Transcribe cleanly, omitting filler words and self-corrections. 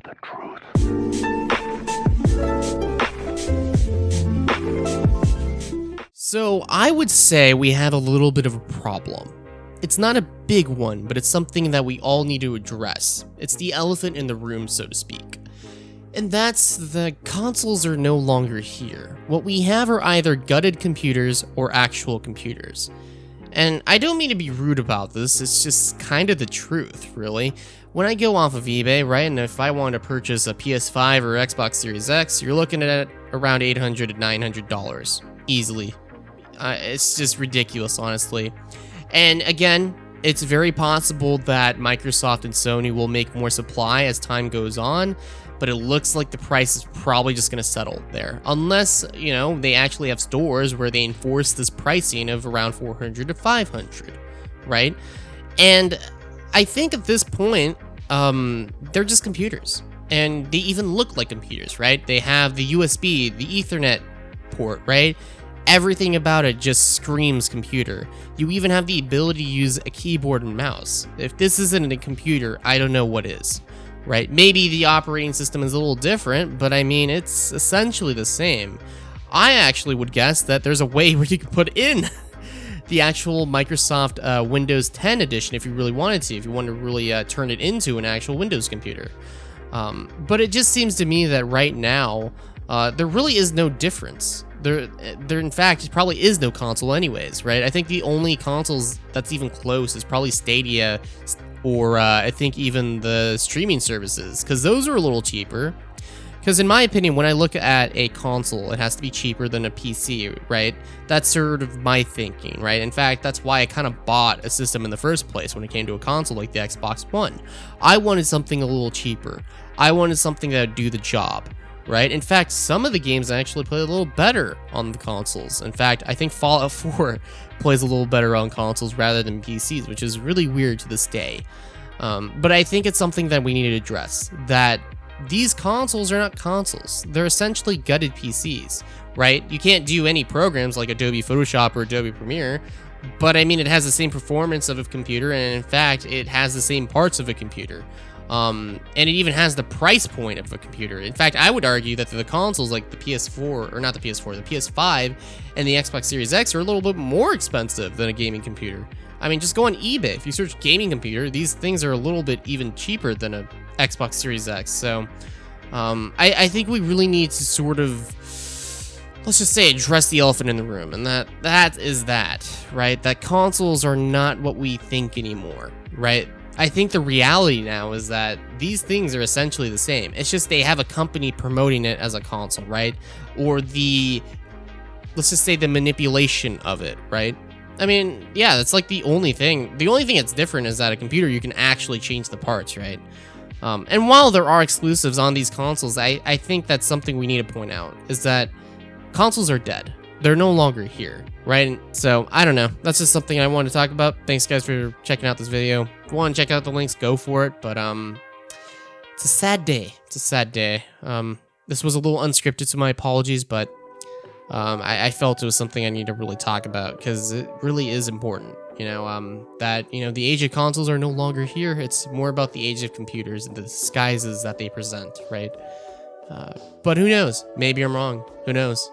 the truth. So I would say we have a little bit of a problem. It's not a big one, but it's something that we all need to address. It's the elephant in the room, so to speak. And that's the consoles are no longer here. What we have are either gutted computers or actual computers. And I don't mean to be rude about this, it's just kind of the truth, really. When I go off of eBay, right, and if I want to purchase a PS5 or Xbox Series X, you're looking at around $800 to $900, easily. It's just ridiculous, honestly. And again, it's very possible that Microsoft and Sony will make more supply as time goes on, but it looks like the price is probably just going to settle there. Unless, you know, they actually have stores where they enforce this pricing of around $400 to $500, right? And I think at this point, they're just computers. And they even look like computers, right? They have the USB, the Ethernet port, right? Everything about it just screams computer. You even have the ability to use a keyboard and mouse. If this isn't a computer, I don't know what is, right? Maybe the operating system is a little different, but I mean, it's essentially the same. I actually would guess that there's a way where you could put in the actual Microsoft Windows 10 edition if you really wanted to, if you wanted to really turn it into an actual Windows computer. But it just seems to me that right now, there really is no difference. There in fact probably is no console anyways, right? I think the only consoles that's even close is probably Stadia, or I think even the streaming services, because those are a little cheaper. Because in my opinion, when I look at a console, it has to be cheaper than a PC, right? That's sort of my thinking, right? In fact, that's why I kind of bought a system in the first place when it came to a console like the Xbox One. I wanted something a little cheaper. I wanted something that would do the job, right? In fact, some of the games I actually play a little better on the consoles. In fact, I think Fallout 4 plays a little better on consoles rather than PCs, which is really weird to this day. But I think it's something that we need to address, that these consoles are not consoles. They're essentially gutted PCs, right? You can't do any programs like Adobe Photoshop or Adobe Premiere, but I mean, it has the same performance of a computer, and in fact, it has the same parts of a computer. And it even has the price point of a computer. In fact, I would argue that the consoles like the PS4, or not the PS4, the PS5 and the Xbox Series X are a little bit more expensive than a gaming computer. I mean, just go on eBay. If you search gaming computer, these things are a little bit even cheaper than a Xbox Series X. So, I think we really need to sort of, let's just say, address the elephant in the room. And that is that, right? That consoles are not what we think anymore, right? I think the reality now is that these things are essentially the same. It's just they have a company promoting it as a console, right? Or let's just say the manipulation of it, right? I mean, yeah, that's like the only thing. The only thing that's different is that a computer, you can actually change the parts, right? And while there are exclusives on these consoles, I think that's something we need to point out, is that consoles are dead. They're no longer here, right? So, I don't know. That's just something I wanted to talk about. Thanks, guys, for checking out this video. If you want to check out the links, go for it. But, it's a sad day. It's a sad day. This was a little unscripted, so my apologies, but I felt it was something I need to really talk about, because it really is important, you know, that, you know, the age of consoles are no longer here. It's more about the age of computers and the disguises that they present, right? But who knows? Maybe I'm wrong. Who knows?